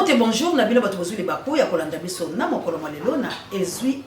Mbote bonjour na bino bato bozwi le bako ya kolanda biso na mokolo malelo na ezwi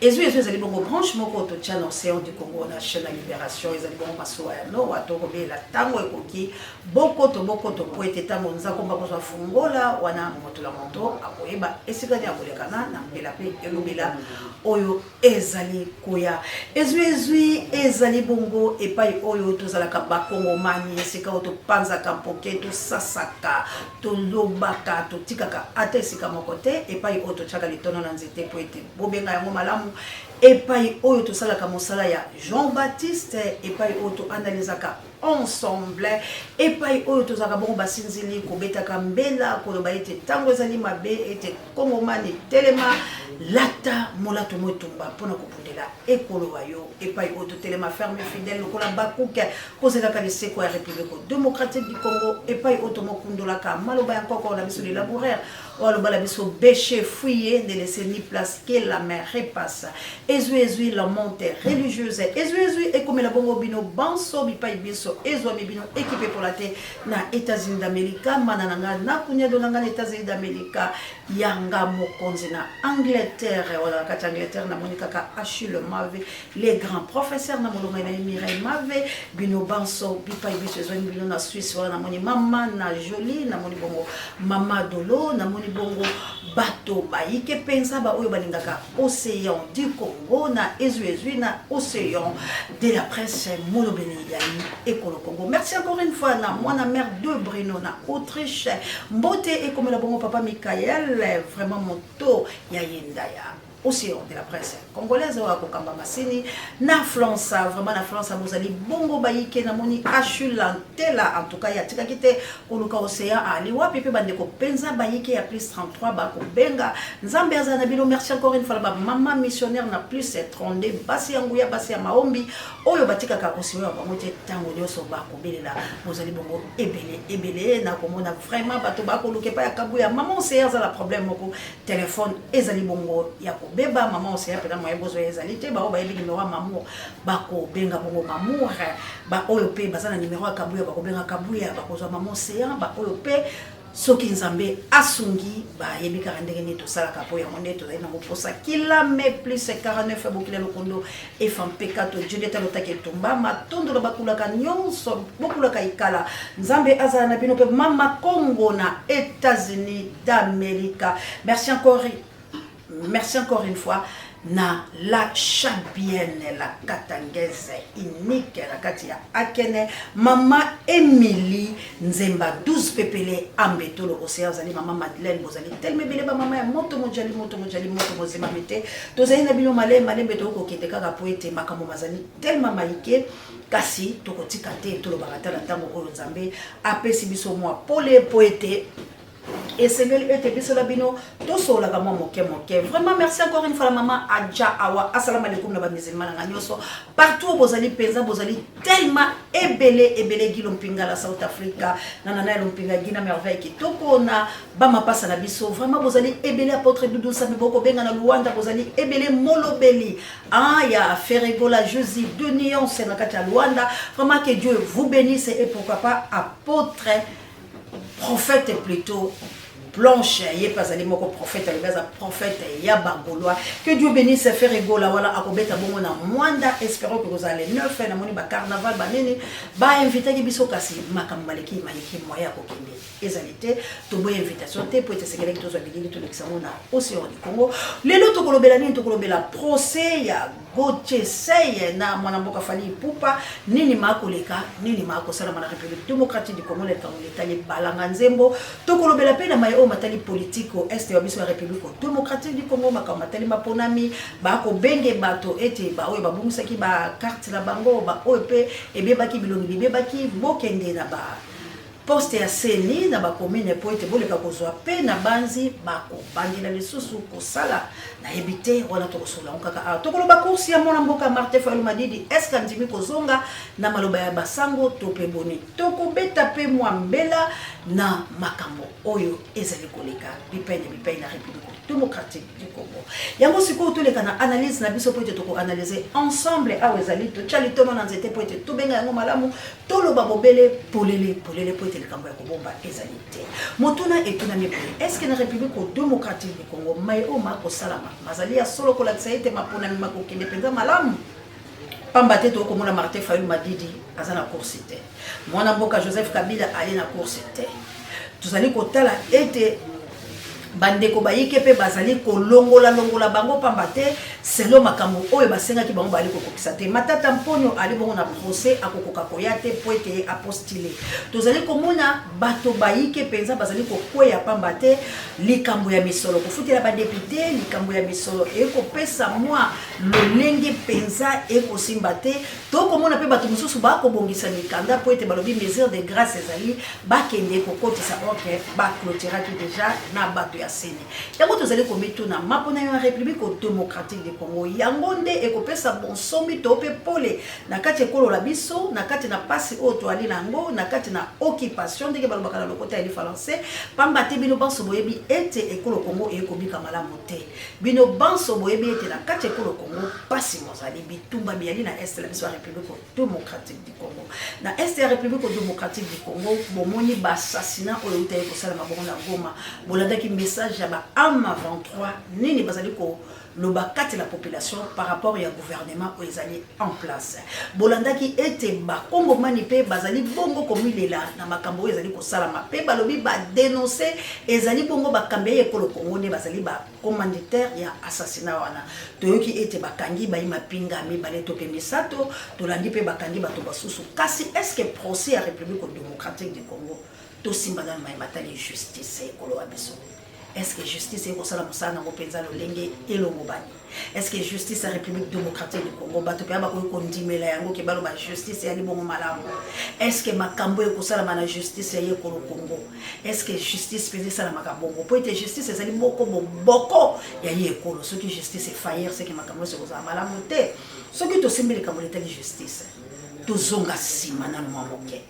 ezali bongo branche moko to tchana océan du Congo na chaîne de libération ezali bongo masoa ya no wato kobela tango ekoki boko to poete tango nzako mbako zo fungola wana moto la moto akoyeba esikani akolekana na mbela pe elobela oyo ezali koya ezwi ezali bongo epai oyo tozalaka bakongo mani esika to panza kampoke to sasaka to lobaka to tikaka ata esika moko te epai oyo totyaka litono na nzete po ete bobenga yango malamu epai oyo tosalaka mosala ya Jean-Baptiste epai oyo toanalizaka ensemble epai oyo tozalaka bongo basinzili kobetaka mbela koloba ete tango ezali mabe ete kongomani telema lata molato motumba mpona kopundela ekolo wayo epai oyo totelema ferme fidèle lokola bakuke kozelaka liseko ya République démocratique du Congo epai oyo tomokundolaka maloba ya nkoko na biso lilaboraire oloba la biso bêcher fouiller ne laisser ni place que la mer repasse ezwi la montée religieuse ezwi ekomela bongo bino banso bipai biso ezwami bino équipé pour la terre na États-Unis d'Amérique manananga na kunyado na États-Unis d'Amérique yanga mokonzi na Angleterre wala kati Angleterre na monika ka Achille Mave les grands professeurs na molonga na Mireille Mave bino banso bipai biso ezwami bino na Suisse wala na moni mama na Jolie na moni bongo mama Dolo na moni bongo bato baike pensa ba oyo balingaka océan du Congo na ezwi na océan de la presse molobeni yayi ekolo Congo. Merci encore une fois na mwana mère de Bruno na Autriche mbote ekomela bongo papa Michael vraiment moto ya yendaya océan de la presse congolaise wa kokamba masini na France vraiment na France bozali bongo bayike na moni achulantela en tout cas ya tika kite koluka océan ali wapi pe bande ko penza bayike ya plus 33 ba ko benga nzambe azana bino. Merci encore une fois ba maman missionnaire na plus 32 basi yangu ya basi ya maombi oyo batika ka océan ba mote tango nyoso ba ko belela bozali bongo ebele na komona vraiment bato ba ko luke pa ya kabu ya maman océan za la problème moko téléphone ezali bongo ya beba maman océan pena moye bozo ezalité ba oba ebi numéro mamour bako benga bongo mamour ba oyo pe bazana numéro ya kabuya bako benga kabuya bako zo maman océan ba oyo pe soki nzambe asungi ba yebika ndenge ni to sala kapo ya monde to na moposa kila me plus 49 bokile lokondo FMP4 to Julieta lotake tumba matondo bakulaka nyonso bokulaka ikala nzambe azana na bino pe mama Congo na États-Unis d'Amérique. Merci encore une fois na la chabienne la katangaise unique la katia akene mama Emily Nzemba 12 pepele ambetolo océan zali mama Madeleine bozali telme bele ba mama ya moto mojali mozema mete tozali na bino malembe to ko kete kaka poete makambo mazali telma maike kasi tokotika te tolo barata la tango oyo nzambe apesi biso mwa pole poete et c'est le biso la bino to sola ka mo moke vraiment merci encore une fois la maman Adja Awa assalamu alaikum na ba musulmana nga nyoso partout bozali penza bozali tellement ebele gilo mpinga la South Africa na lompinga gina merveille ki toko na ba mapasa na biso vraiment bozali ebele apôtre Doudou Sami boko benga na Luanda bozali ebele molobeli ya Ferregola Josie de nuance na kati ya Luanda vraiment que Dieu vous bénisse et pourquoi pas apôtre prophète plutôt Blanche yé pas aller moko prophète alibaza prophète ya bangoloa que Dieu bénisse faire rigola wala akobeta bongo na mwanda espérons que vous allez neuf na moni ba carnaval ba nene ba invité ki biso kasi makambaleki maliki moya ko kende ezalité to boy invitation te pour te sekele to zo bilili to l'examen na océan du Congo lelo to kolobela nini to kolobela procès ya Gauthier Seye na mwana mboka Fally Ipupa nini makoleka nini makosala na République démocratique du Congo l'état balanga nzembo to kolobela pe na mayo matali politique au est ya biso ya République démocratique du Congo makamatali maponami ba ko benge bato ete ba oyo babumisaki ba carte la bango ba oyo pe ebebaki bilongi bebaki bokende na ba poste ya seni na ba commune po ete boleka kozwa pe na banzi ba ko bandela lisusu kosala na ebite wala to kosola nkaka to koloba kursi ya mwana mboka Martin Fayulu Madidi eska ndimi kozonga na maloba ya basango to pe boni to ko beta pe mwambela na makambo oyo ezali koleka bipene na République démocratique du Congo yango siko to leka na analyse na biso po ete to ko analyser ensemble awezali to chali to na nzete po ete to benga yango malamu to loba bobele polele po ete likambo ya kobomba ezali te. Motuna etuna mipe est-ce que na République démocratique du Congo mai o mako salama mazali ya solo ko la tsaite mapona mi mako kende penza malamu pamba te to komona Martin Fayulu Madidi azana course te mwana mboka Joseph Kabila ali na course te tuzali kotala ete bandeko bayike pe bazali kolongola bango pamba te selo makambo oyo basengaki bango bali kokokisa te Matata Mponyo ali bongo na procès akokoka koya te po ete apostile tozali komona bato bayike penza bazali kokweya pamba te likambo ya misolo kofutela ba député likambo ya misolo ekopesa mwa lolenge penza ekosimba te to komona pe bato mosusu bakobongisa mikanda po ete balobi mesure de grâce ezali bakende kokotisa ok baclotiraki déjà na bato ya sene yango tozali komituna mapona ya République démocratique du Congo yango nde ekopesa bonsomi to pe pole na kati ekolo la biso na kati na pasi o to ali nango na kati na occupation ndenge balobaka na lokota ya français pamba te bino banso boyebi ete ekolo Congo ekobika malamu te bino banso boyebi ete na kati ekolo Congo pasi mozali bitumba biyali na est la biso ya République démocratique du Congo na est ya République démocratique du Congo bomoni ba assassinat oyo utaye kosala mabongo na Goma bolandaki message ya ba AM23 nini bazali ko lobakati la population par rapport au gouvernement aux alliés en place. Bolandaki ete ba Congo manipe bazali bongo komilela na makambo ezali ko salama pe balobi ba dénoncer ezali bongo ba kambe ekolo Congo ne bazali ba commanditaire ya assassinat wana. Toyoki ete bakangi ba imapinga mi baleto ke misato tolandi pe bakangi bato basusu kasi est-ce que procès à République démocratique du Congo to simba dans matali justice ekolo abiso. Est-ce que justice est kosala musana ngopenza lolenge elongo bani? Est-ce que justice à République démocratique du Congo bato pe ba ko kondimela yango ke balo ba justice ya libongo malamu? Est-ce que makambo e kosala mana justice ya ekolo Congo? Est-ce que justice pese sala makabongo? Po ete justice ezali boko boko ya ekolo soki justice e faillir c'est que makambo se kosala malamu te. Soki to simbeli kambo letali justice. To zonga sima na mwamoke.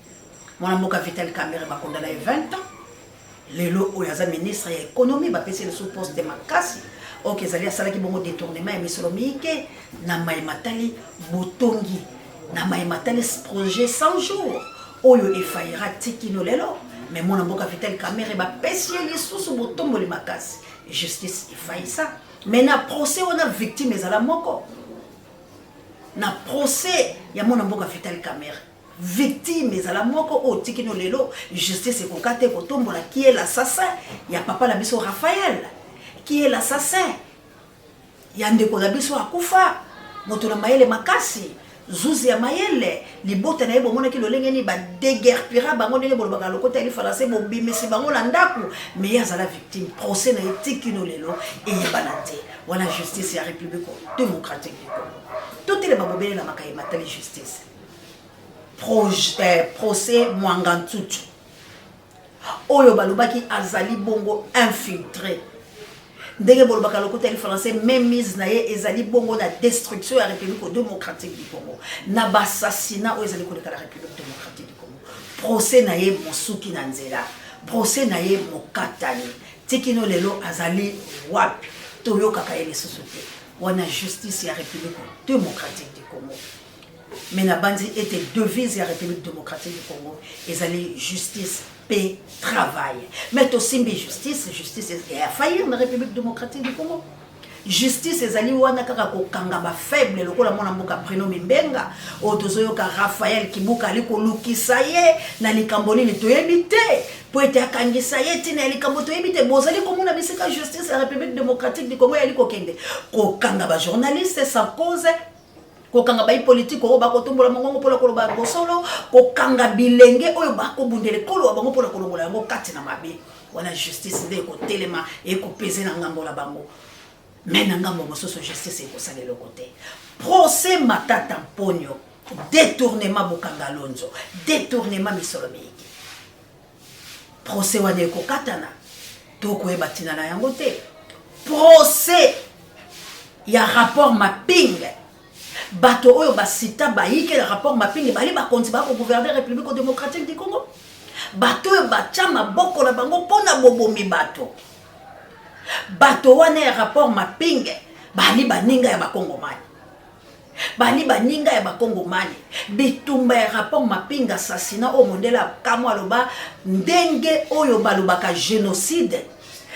Mwana mboka Vital Kamerhe bakondala 20 ans. Lelo oyaza ministre ya économie ba pesi le sous-poste de makasi ok ezali asala ki bongo détournement ya misolo mike na matali botongi na matali projet 100 jours oyo efaira tikino lelo mais mona mboka Vital Kamerhe ba pesi le sous botomboli makasi justice efaisa mais na procès on a victime ezala moko na procès ya mona mboka Vital Kamerhe victime ezala moko o tikino lelo justice ekokate kotombola qui est l'assassin ya papa la biso Raphaël qui est l'assassin ya ndeko la biso akufa moto na mayele makasi zuzi ya mayele libota na yebo mona ki lolenge ni ba déguerpira bango ndenge bolobaka lokota ili français bo bimesi bango na ndaku mais yazala victime procès na tikino lelo et banate wala justice ya République démocratique du Congo toutes les babobele na makaye matali justice procès Mwangantutu oyo balobaki azali bongo infiltré ndenge bolobaka lokota ya français même mise na ye ezali bongo na destruction ya République démocratique du Congo na bassassinat oyo ezali koleka la République démocratique du Congo procès na ye mosuki na nzela procès na ye mokatani tikino lelo azali wapi toyokaka ye lisusu te wana justice ya République démocratique du Congo. Mais la bande était devise la République démocratique du Congo. Ils allaient justice, paix, travail. Mais aussi justice a failli la République démocratique du Congo. Justice ezali wana kaka kokanga ba faible lokola mona mboka Bruno Mimbenga otozoyo ka Raphaël Kibuka aliko lukisa ye na likamboni ni toyebi te po ete akangisa ye tina likambo toyebi te bozali komona bisika justice la République démocratique du Congo yaliko kende kokanga ba journaliste sans cause kokanga ba politique oyo bakotombola mongongo pola koloba bosolo kokanga bilenge oyo bakobundele kolo bango pola kolongola yango kati na mabe wana justice nde ko telema e ko peser na ngambo la bango mais na ngambo mososo justice e ko sala le côté procès Matata Mponyo détournement Bokanga Lonzo détournement misolomiki procès wana ko katana to ko ebatina na yango te procès ya rapport mapping bato oyo basita baike le rapport mapping bali ba konti ba ko gouverner République démocratique du Congo bato oyo bachama boko na bango pona bobomi bato wana ya rapport mapping bali baninga ya bakongomani bali baninga ya bakongomani bitumba ya rapport mapinga assassinat au mondela kamwa loba ndenge oyo balobaka génocide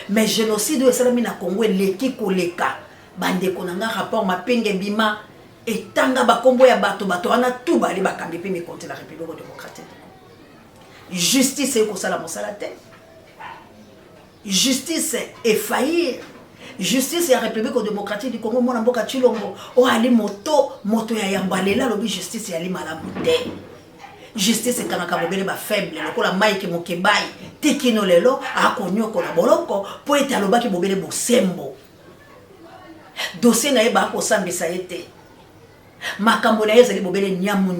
mais génocide oyo esalami na Congo eleki koleka bandeko na nga rapport mapinga bima etanga bakombo ya bato wana tout bali bakambi pe mikonte la République démocratique justice ekosala mosala te justice effaillir justice ya République démocratique du Congo mona mboka Chilombo o ali moto ya yambalela lobi justice ya limalamu te justice kanaka bobele ba faible lokola Mike Mokebai tikino lelo akonyoko na boloko po ete alobaki bobele bosembo dossier na yeba ko sambisa ete makambo na ezali bobele nyamu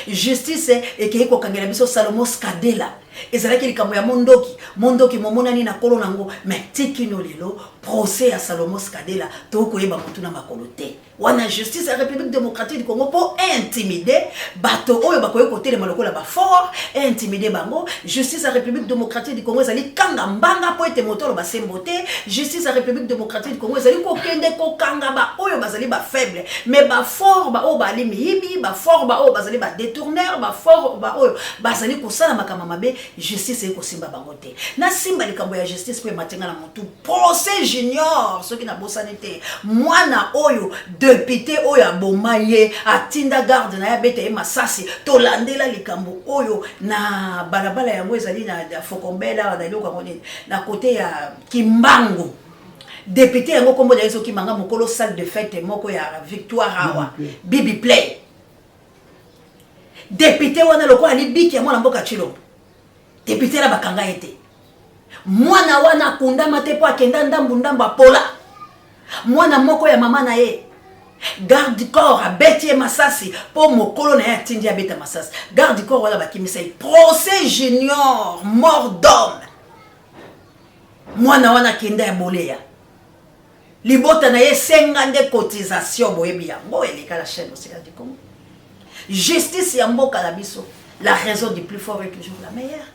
justice ekei ko kangela biso Salomo Skadela ezalaki likambo ya mondoki momonani na kolo nango mais tikino lelo procès ya Salomo Skadela to ko yeba mutuna makolo te wana justice ya République démocratique du Congo pour intimider bato oyo bakoye kotelema malokola ba fort intimider bango justice ya République démocratique du Congo ezali kanga mbanga po ete motolo basembo te justice ya République démocratique du Congo ezali ko kende ko kanga ba oyo bazali ba faible mais ba fort ba oyo bali miyibi ba fort ba oyo bazali ba détourneur ba fort ba oyo bazali kosala makama mabe justice eko simba bango te na simba likambo ya justice po matenga na motu procès junior soki na bosani te mwana oyo député oyo abomaye atinda garde na ya bete masasi tolandela likambo oyo na balabala yango ezali na Fokombela na loko ngoni na côté ya Kimbangu député yango kombo na yeso Kimanga mokolo salle de fête moko ya Victoire Awa Bibi Play député wana loko ali biki ya mwana mboka Chilombo député la bakanga ete mwana wana kundama te po akenda ndambu apola mwana moko ya mama na ye garde corps abeti masasi po mokolo na ye atindi abeta masasi garde corps wana bakimisa procès junior mort d'homme mwana wana kenda ya boleya libota na ye 50 cotisation boyebi yango eleka la chaîne aussi du Congo justice ya mboka na biso la raison du plus fort est toujours la meilleure.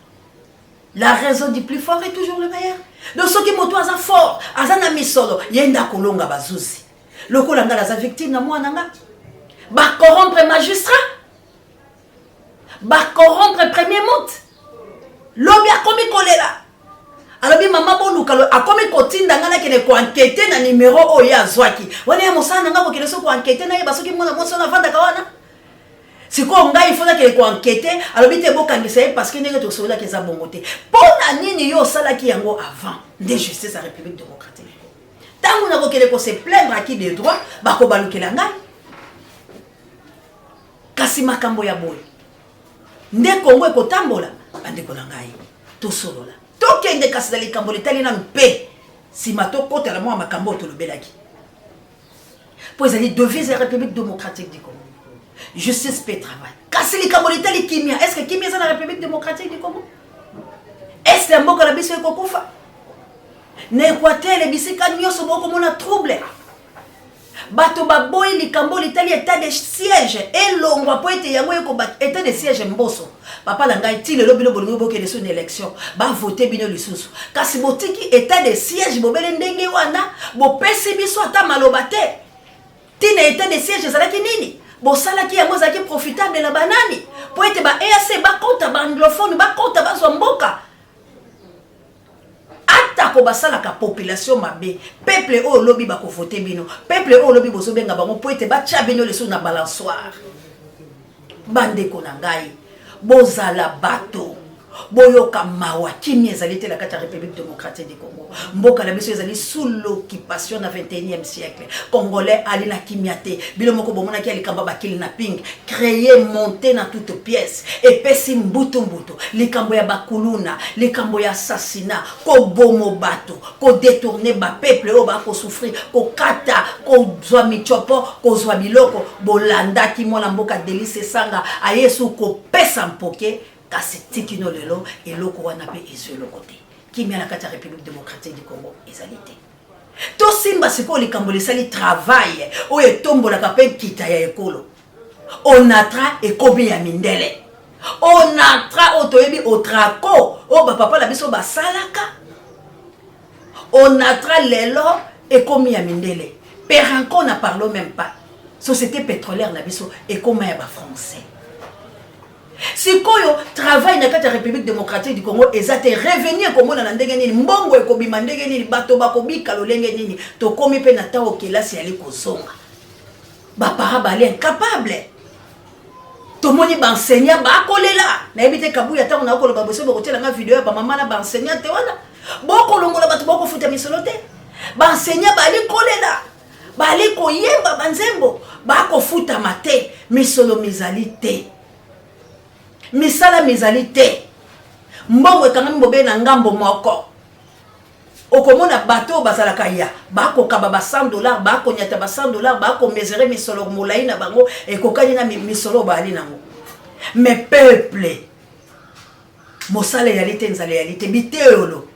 La raison du plus fort est toujours le meilleur. Donc ceux qui moto aza fort, aza na misolo, yenda kolonga bazuzi. Loko langa la victime na moi nanga. Ba corrompre magistrat. Ba corrompre premier monte. Lobi a komi kolela. Alobi mama boluka a komi kotinda ngana kene ko enquêter na numéro oya zwaki. Wana ya mosana nanga ko kele so ko enquêter na ye basoki mona moso na vanda kawana. Si quoi il faut que enquêter alors bité bokangisa parce que ndenge to sola ke za bongote pona nini yo sala ki yango avant de justice à République démocratique tangu na kokele ko se plaindre à qui des droits bako balukela ngai kasi makambo ya boy nde Congo ko tambola ande ko ngai to solola to kende kasi dali kambo letali na mpe si mato kota la mo makambo to lobelaki pour les devise la République démocratique du Congo. Justice peut travailler. Kasi li kambolita li kimia. Est-ce que kimia c'est la République démocratique du Congo? Est-ce que mboka la biso eko kufa? Na Équateur le bisika nyoso boko mona trouble. Bato baboyi li kambo l'Italie état de siège et longwa po ete yango eko état de siège mboso. Papa la ngai ti le lobilo bolingo boke de son élection ba voter bino lisusu. Kasi botiki état de siège bobele ndenge wana bo pesi biso ata maloba te. Ti na état de siège ezalaki nini? Bosala ki yango zaki profitable na banani po ete ba EAC ba kota ba anglophone ba kota ba zomboka ata ko basala ka population mabe peuple o lobi ba ko voter bino peuple o lobi bozo benga bango po ete ba tia bino leso na balançoire bande ko na ngai bozala bato boyoka mawa kimia ezali te la kati ya République démocratique du Congo mboka na biso ezali sous l'occupation na 21e siècle congolais ali na kimia te bilo moko bomona ki alikamba ba kidnapping créer monter na toute pièce et pesi mbutu likambo ya bakuluna likambo ya assassinat ko bomo bato ko détourner ba peuple o ba ko souffrir ko kata ko zwa michopo ko zwa biloko bolanda ki mwana mboka Delice Sanga ayesu ko pesa mpoke kasi tikino lelo eloko wana pe ezelo côté kimia na kati ya République démocratique du Congo ezalité to simba siko likambo lesali travail o etombola ka pe kita ya ekolo onatra ekobi ya mindele onatra otoyebi otrako o ba papa la biso basalaka onatra lelo ekomi ya mindele peranko na parlo même pas société pétrolière na biso et comme ya ba français. Si koyo travail na kati ya République démocratique du Congo ezate revenir komona na ndenge nini mbongo ekobima ndenge nini bato bakobika lolenge nini to komi pe na tawo kelasi ali kozonga. Ba para bali incapable. To moni ba enseignant ba kolela na ebite kabuya ta na ko lo ba boso ba kotela nga video ba mama na ba enseignant te wana. Boko longola bato boko futa misolo te. Ba enseignant ba ali kolela. Ba ali koyemba banzembo ba ko futa mate misolo mizali te. Misala mizali te. Mbongo ekanga mbobe na ngambo moko. Okomona bateau bazalaka ya bako kaba ba $100 bako nyata ba $100 bako mesurer misolo molai na bango ekokani na misolo bali nango. Mais peuple mosala réalité nzala réalité biteolo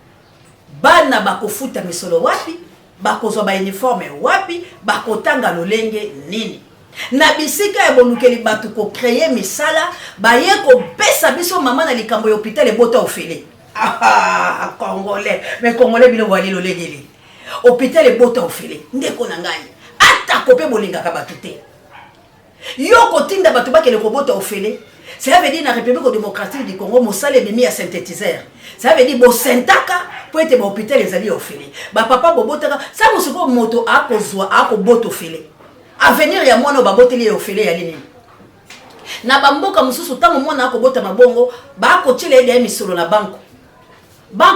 bana bako futa misolo wapi bako zo ba uniforme wapi bako tanga lolenge nini. Na bisika ya bonukeli batu ko créer misala baye ko pesa biso mama na likambo ya hôpital e bota ofele. Ah congolais mais congolais bino wali lolengeli. Hôpital e bota ofele ndeko na ngai. Ata ko pe bolinga ka batu te. Yo ko tinda batu bakele ko bota ofele. Ça veut dire na République démocratique du Congo mosale mimi ya synthétiseur. Ça veut dire bo sentaka pour être hôpital les alliés ofele. Ba papa bobotaka ça mosiko moto akozwa akoboto ofele. Avenir ya mwana baboteli ofele ya lini na bamboka mususu tango mwana akobota mabongo ba ko tshile ede misolo na banko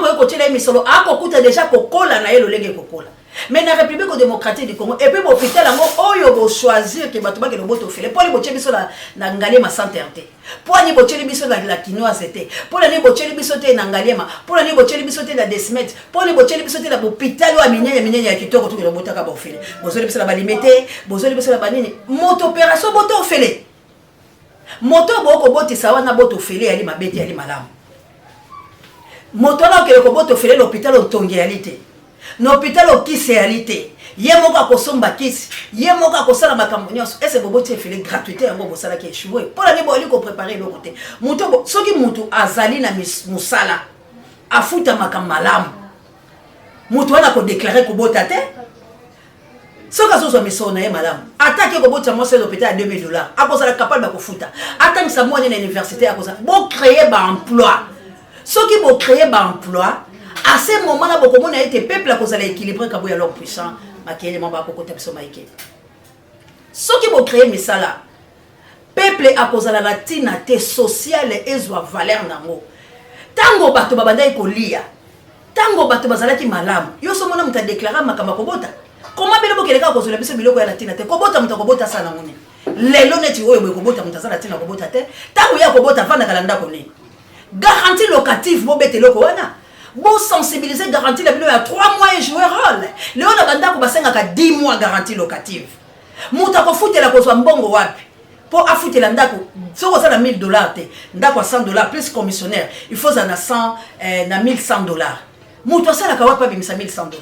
yoko tshile misolo akokuta déjà kokola na yelo lenge kokola. Mais na République démocratique du Congo et puis hôpital ngo oyo bo choisir ke bato bakelo boto ofele pour li boche biso na ngalema santé arte pour ni boche biso la quinoise te pour ni boche biso te na ngalema pour ni boche biso te na desmet pour ni boche biso te na hôpital wa minyanya ya kitoko to ke botaka ba ofele bozoli biso la balimete bozoli biso la banini moto opération boto ofele moto boko botisa wana boto ofele ali mabeti ali malamu moto na ke ko boto ofele l'hôpital otongialité l'hôpital au kisi réalité yemoka kosomba kisi yemoka kosala makambo nyonso ese boboti efele gratuité yango bosala ki échoué pour la boli ko préparer le côté muto soki mutu azali na musala afuta makambo malamu mutu wana ko déclarer ko bota te soka soso misona ye malamu attaque ko bota mo c'est l'hôpital à $2000 akosala capable ko futa attendre sa moine na université akosala bo créer ba emploi soki bo créer ba emploi. À ce moment-là, beaucoup de été peuple à cause de l'équilibre quand il y a l'homme puissant, qui est membre de la maïké. Ce qui va créer mais ça là, peuple à cause de la latinité sociale et soit valeur nango. Tango bato babanda ko lia. Tango bato bazala ki malamu. Yo so mona muta déclarer makama kobota. Comment belo bokeleka cause de biso biloko ya latinité. Kobota muta kobota sana ngoni. Lelo neti oyo boy kobota muta sana latina kobota te. Tango ya kobota vanda kalanda ko ni. Garantie locative bo beteloko wana. Bon sensibiliser garantie la bilo ya 3 mois et jouer rôle. Léo na banda ko basenga ka 10 mois garantie locative. Muta ko futela ko zwa mbongo wapi. Pour afutela ndako soko ça na $1000 te. Ndako $100 plus commissionnaire. Il faut ça na 100 na $1100. Muta ça la ka wapi bimisa $1100.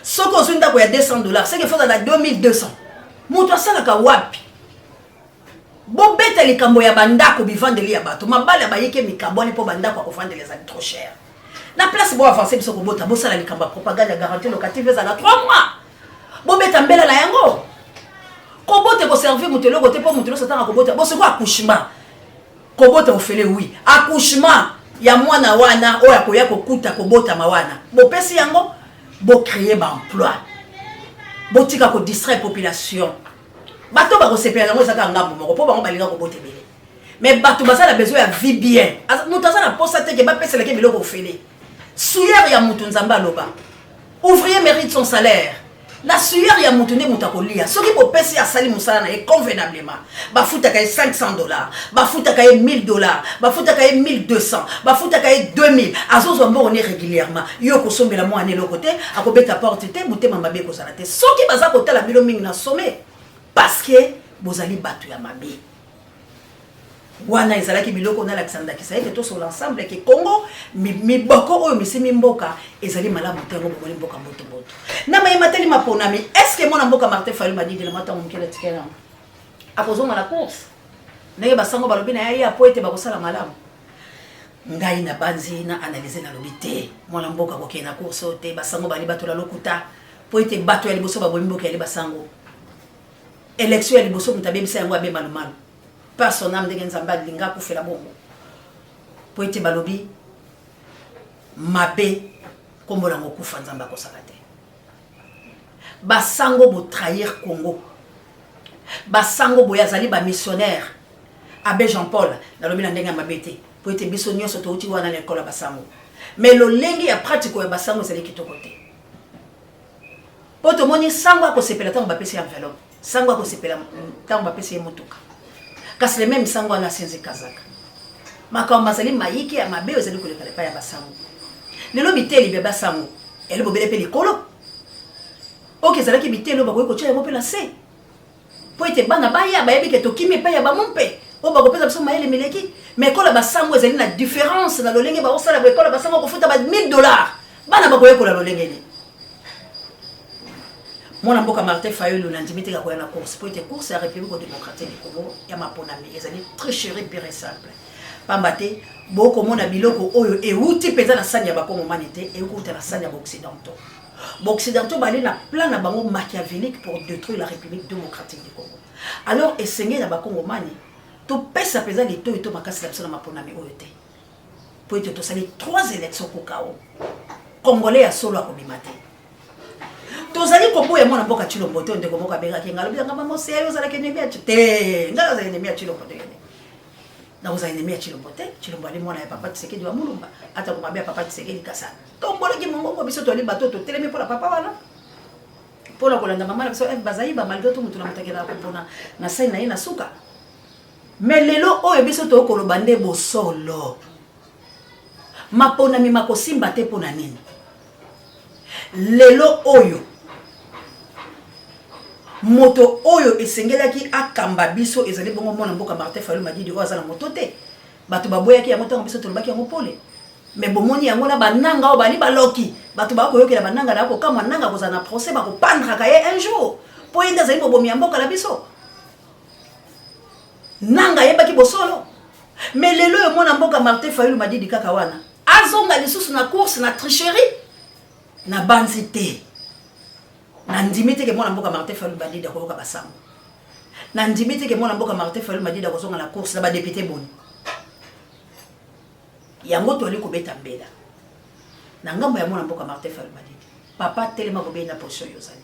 Soko zo ndako ya $200, c'est qu'il faut ça na 2200. Muta ça la ka wapi. Bon bête likambo ya bandako bivandeli ya bato. Mabala bayeke mikaboni po bandako ko vandeli za trop cher. La place bo avancer biso ko bota bo sala likamba propagande garantie locative za na 3 mois. Bo beta mbela na yango. Ko bote ko servir mutelo ko te po mutelo satana ko bota. Bo se ko accouchement. Ko bota ofele oui. Accouchement ya mwana wana oya ko ya ko kuta ko bota mawana. Bo pesi yango bo créer ba emploi. Bo tika ko distraire population. Bato ba ko sepela yango za ka ngambo moko po bango balinga ko bote bele. Mais bato basala besoin ya vie bien. Mutaza na posa te ke ba pesa la ke biloko ofele. Suyer ya mutu nzamba loba. Ouvrier mérite son salaire. La suyer ya mutu ne mutakolia. Soki bo pesi ya sali musala na convenablement. Ba futa ka $500, ba futa ka $1000, ba futa ka $1200, ba futa ka $2000. Azozo mbo ne régulièrement. Yo ko sombela mo ane lokote, akobeta porte te mutema mabe ko sala te. Soki baza ko tala bilo mingi na sommet parce que bozali batu ya mabe. Wana ezalaki biloko na Alexandre Kisaye to sur l'ensemble ke Congo mi boko oyo misimi mboka ezali malamu te ngo bokoli mboka moto moto na mayemateli maponami est-ce que mon mboka Martin Fayulu m'a dit de la matin mon kela tikela apozo na course ndenge basango balobi na ya po ete bakosala malamu ngai na banzi na analyser na lobité mon mboka ko ke na course te basango bali bato la lokuta po ete bato ya liboso babombi mboka ya basango élection ya liboso mutabe bisa yango abe malumano pas son âme de nzamba linga ku fela bongo po ete balobi mabe kombola ngoku fanzamba ko sakate basango bo trahir Congo basango bo yazali ba missionnaire abe Jean-Paul na lobi na ndenga mabete po ete biso nyonso to uti wana na ekola basango mais lo lengi ya pratique ya basango zali kitoko te po to moni sango ko sepela tango ba pesi enveloppe sango ko sepela tango ba pesi motuka kasi le même sango na sinzi kazaka makamba zali mayiki ya mabe zali kolekala pa ya basango lelo biteli bya basango ele bobele pe likolo oke zalaki biteli ba ko tshela mo pe la se po ete bana ba ya ba yebi ke to kimi pa ya ba mompe o ba ko pesa biso mayele mileki mais kola basango ezali na différence na lolenge ba osala ba kola basango ko futa ba $1000 bana ba ko yekola lolenge ni mwana mboka Martin Fayulu na ndimite ka ko na course po ete course ya République démocratique du Congo ya maponami ezali tricherie pure et simple pambate boko mona biloko oyo euti peza na sani ya bakongo manite euti na sani ya occidentaux occidentaux bali na plan na bango machiavélique pour détruire la République démocratique du Congo alors esengé na bakongo mani to pesa peza lito ito makasi la biso na maponami oyo te po ete to sali 3 élections ko kao congolais ya solo akobimate tozali koboya mwana mboka Chilombo te ndeko mboka benga kinga lobi ngamba mose ayo zala kenemi ati te ngala za enemi ya Chilombo te na uza enemi ya Chilombo te Chilombo ali mwana ya papa Tshisekedi wa Mulumba ata ko mabia papa Tshisekedi kasa tombola ki mongo biso to ali bato to telemi pour la papa wana pour la kolanda mama na biso bazai ba malgré tout mutu na mutakela ko pona na sai na ina suka mais lelo oyo biso to ko lobande bosolo mapona mi makosimba te pona nini lelo oyo moto oyo esengelaki akamba biso ezali bongo mona mboka Martin Fayulu Madidi oyo azala moto te bato baboyaki yango ntango biso tolobaki yango pole mais bomoni yango na bananga oyo bali baloki bato bakoyokela bananga na kokamwa nanga kozala na procès bakopandraka ye un jour po yende azali bobomi ya mboka na biso nanga yebaki bosolo mais lelo oyo mona mboka Martin Fayulu Madidi kaka wana azonga lisusu na course na tricherie na banzi te na ndimite ke mwana mboka Martin Fayulu Madidi akoyoka basango na ndimite ke mwana mboka Martin Fayulu Madidi akozonga na course na ba député boni yango to ali kobeta mbela na ngambo ya mwana mboka Martin Fayulu Madidi papa telema kobenda position yozali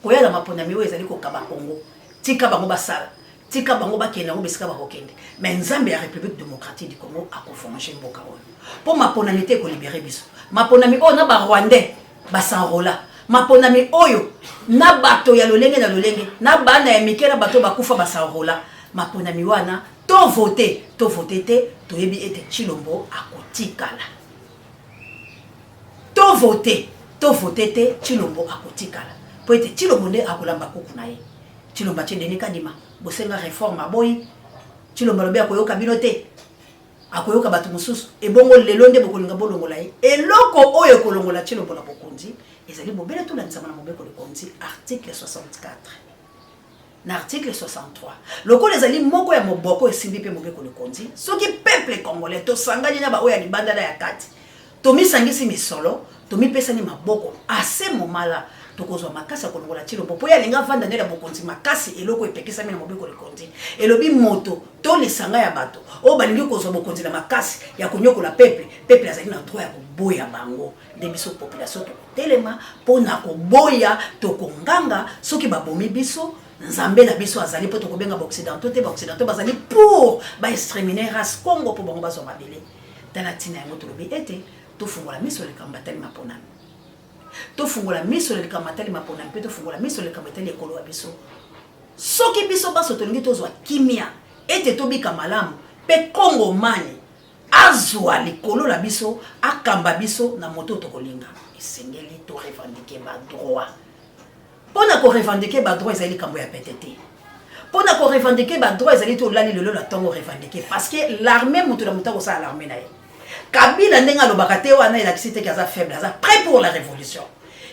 koya na maponami oyo ezali kokaba Congo tika bango basala tika bango bakenda ngo besika bakokende mais nzambe ya République démocratique du Congo akoformanger mboka oyo po maponami te ko libérer biso maponami oyo na ba Rwandais basanrola maponami oyo na bato ya lolenge na lolenge na bana ya mikela bato bakufa basanrola maponami wana to voter te to yebi ete Chilombo akotikala to voter te Chilombo akotikala po ete Chilombo nde akolamba kuku na ye Chilombo tshedeni kadima bosenga réforme aboyi Chilombo lobi akoyoka bino te akoyoka bato mususu ebongo lelo nde bokolinga bolongola ye eloko oyo kolongola Chilombo na bokonzi ezali bobele tout la nsama na mobeko le konzi article 64 na article 63 loko ezali moko ya moboko esimbi pe mobeko le konzi soki peuple congolais to sangani na ba oya libanda na ya kati to misangisi misolo to mipesani maboko ase momala tokozwa makasi kolongola Chilombo po ya linga vanda ndela bokonzi makasi eloko epekisa mina mobeko le konzi elobi moto to lisanga ya bato o balingi kozwa bokonzi na makasi ya konyokola peuple azali na droit ya koboya bango nde biso population to telema pona koboya to konganga soki babomi biso nzambe na biso azali po to kobenga ba occidentaux te ba occidentaux bazali pour ba exterminer race Congo po bango bazwa mabele tala tina yango to lobi ete to fungola miso le kambatali maponami to fungola miso le kamatali mapona mpe to fungola miso le kamatali ekolo ya biso soki biso baso tolingi tozwa kimia ete tobika malamu pe Congo mani azwa likolo la biso akamba biso na moto tokolinga esengeli to revendiquer ba droit pona ko revendiquer ba droit ezali kambo ya PTT pona ko revendiquer ba droit ezali to lali lelo la tongo revendiquer parce que l'armée mutu la muta ko sa l'armée na ye Kabila ndenga lobaka te wana il a cité kaza faible aza prêt pour la révolution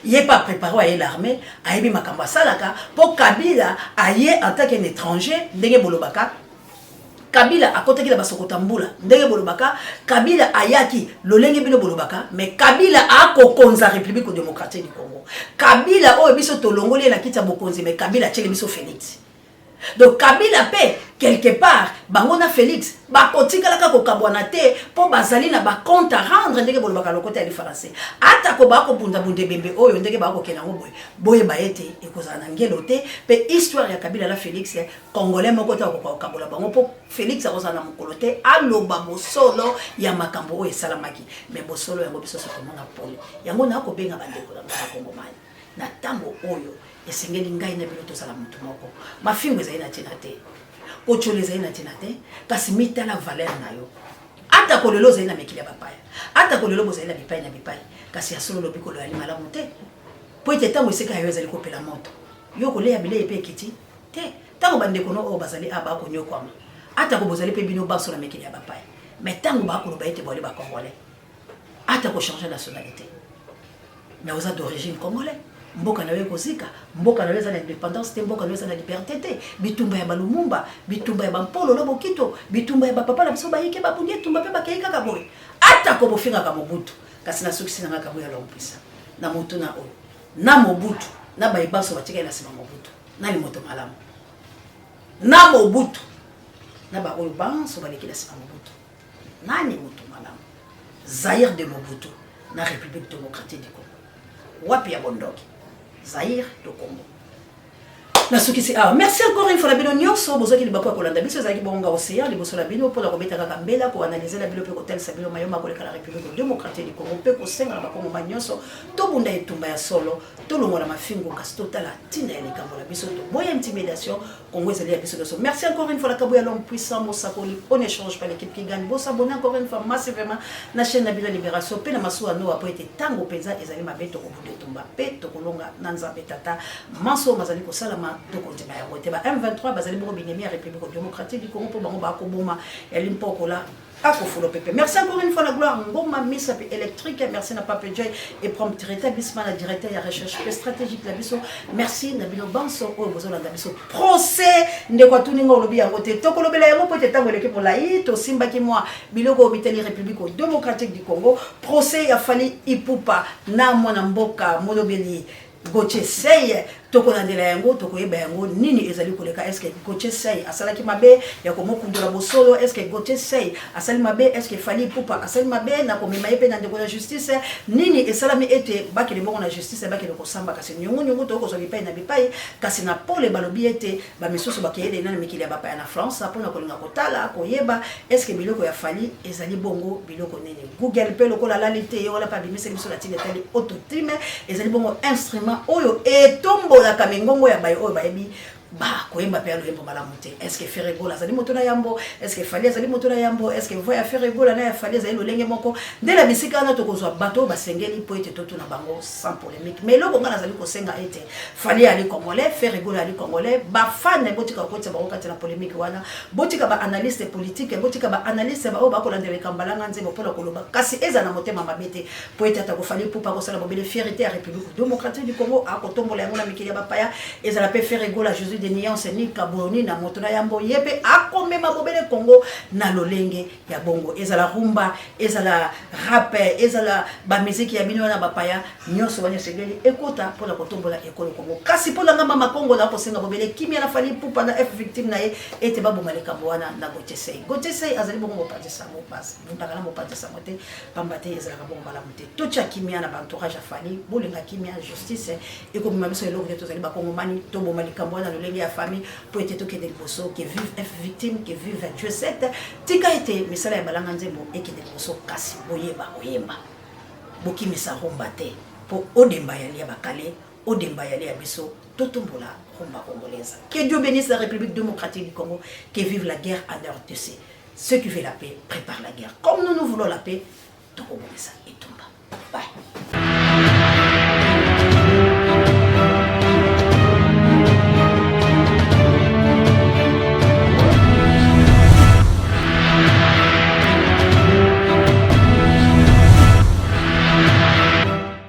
il est pas préparé à l'armée a ebi makambo salaka pour Kabila aye en tant qu'un étranger ndenge bolobaka Kabila akotaki la basokota mbula ndenge bolobaka Kabila ayaki lolenge bino bolobaka mais Kabila akokonza République démocratique du Congo Kabila oyo biso tolongoli na kiti ya bokonzi mais Kabila tshele biso Félix Donc Kabila paix quelque part bangona Félix bakotika laka ko kabwanate po bazali na ba compte à rendre ndenge bolo bakalo côté ali français ata ko bako bunda bunde bembe oyo ndenge bako kena ngoboy boye baete ekozana ngelo te pe histoire ya Kabila la Félix congolais moko ta ko kabola bango po Félix akozana mokolote aloba bosolo ya makambo oyo salamaki mais bosolo yango biso so komona pole yango na ko benga bandeko na Kongomani na tango oyo esengeli ngai na bilo to sala mutu moko mafingo ezali tina te ochole ezali tina te kasi mitala valeur na yo ata ko lelo ezali na mekili ya bapaya ata ko lelo bozali na bipai na bipai kasi ya solo lobi ko lo ali malamu te po ete tango esika yo ezali kopela moto yo ko leya bile epe kiti te tango bandeko no o bazali aba ko nyokwama ata ko bozali pe bino baso na mekili ya bapaya mais tango ba ko lo ba ete bole ba congolais ata ko changer nationalité mais aux d'origine congolais mboka na weko zika mboka na weza na indépendance te mboka na weza na liberté te bitumba ya balumumba bitumba ya bampolo lobo kito bitumba ya bapapa na biso bayike babundi tumba pe bakeka ka boy ata ko bofinga ka mobutu kasi na sukisi na ka boy ya lompisa na moto na oyo na mobutu na baibaso batika na sima mobutu na li moto malamu na mobutu na ba oyo banso baleki na sima mobutu nani moto malamu Zaïre de Mobutu na République démocratique du Congo wapi ya bondoki Zaïre do Congo. Merci encore une fois la bino nyonso bozoki libako kolanda biso ezaki bonga océan liboso la bino pour la kobeta kaka mbela ko analyser la bino pe hotel sabino mayoma ko la République démocratique du Congo pe ko senga na bakongo manyonso to bunda etumba ya solo to longola mafingo kasi totala tinda ya likambo la biso to boya intimidation Congo ezali ya biso biso. Merci encore une fois la kabuya l'homme puissant Mosakoli on échange par l'équipe qui gagne bo s'abonner encore une fois massivement na chaîne na bino libération pe na masuwa no apo ete tango penza ezali mabeto ko bude tumba pe to kolonga nanza betata manso mazali ko salama to continue à voter ba M23 bazali bo binemi à République démocratique du Congo pour bango ba ko boma ya limpoko la akofolo pepe. Merci encore une fois la gloire ngoma misa électrique merci na Pape Joy et prompt rétablissement la directeur ya recherche stratégique la biso merci na bino banso o bozola na biso procès ndeko tuninga olobi yango te to kolobela yango po te tango leke pour lai to simba ki moi biloko biteli République démocratique du Congo procès ya fali ipupa na mwana mboka molobeli Goche Seye toko na ndela yango toko yeba yango nini ezali koleka est-ce que Goche Seye asala ki mabe ya ko mokundula bosolo est-ce que Goche Seye asali mabe est-ce que fali pupa asali mabe na ko mema yepe na ndeko na justice nini esalami ete bakele bongo na justice bakele ko samba kasi nyungu toko so bipai na bipai kasi na pole balobi ete ba misusu bakele na mikili ya bapa na France apona ko linga kotala ko yeba est-ce que biloko ya fali ezali bongo biloko nini Google pe lokola la lite yo la pa bimise biso la tine tali autotime ezali bongo instrument oyo etombo la kamengongo ya bayi oyo bayebi ba koyemba pe aloyembo malamu te est-ce que Ferregola azali moto na yambo est-ce que Fali azali moto na yambo est-ce que voya Ferregola na ya Fali azali lolenge moko ndela bisika na tokozwa bato basengeli po ete toto na bango sans polémique mais loko ngana azali kosenga ete Fali ali congolais Ferregola ali congolais ba fan na botika kotia bango kati na polémique wana botika ba analyste politique botika ba analyste ba o ba kolandela kambalanga nzembo pola koloba kasi eza na motema mabete po ete ata ko Fali pour pas ko sala bobele fierté ya République démocratique du Congo a kotombola yango na mikili ya bapaya eza la pe Ferregola Jésus de nuance ni kaboni na motona yambo yepe akomema bobele Congo na lolenge ya bongo ezala rumba ezala rap ezala ba musique ya bino na bapaya nyonso banya segeli ekota pona kotombola ekolo Congo kasi pona ngama makongo na posenga bobele kimia na Fali pupa na F victime na ye ete babo maleka wana na Goche Seye azali bongo mopati samo bas ndaka na mopati samo te pambate ezala bongo bala mute tocha kimia na bantourage ya Fali bolinga kimia justice ekomima biso eloko to zali ba kongomani to bo maleka wana lolenge ya famille pour être toqué des bossos qui vivent F victime qui vivent 27 tika été misala ya balanga nzembo et qui des bossos kasi boyeba boki misa rombate pour odemba ya bakale odemba ya biso totombola rumba congolaise. Que Dieu bénisse la République démocratique du Congo qui vive la guerre à RDC. Ceux qui veulent la paix préparent la guerre comme nous voulons la paix. Toko ça et tomba. Bye.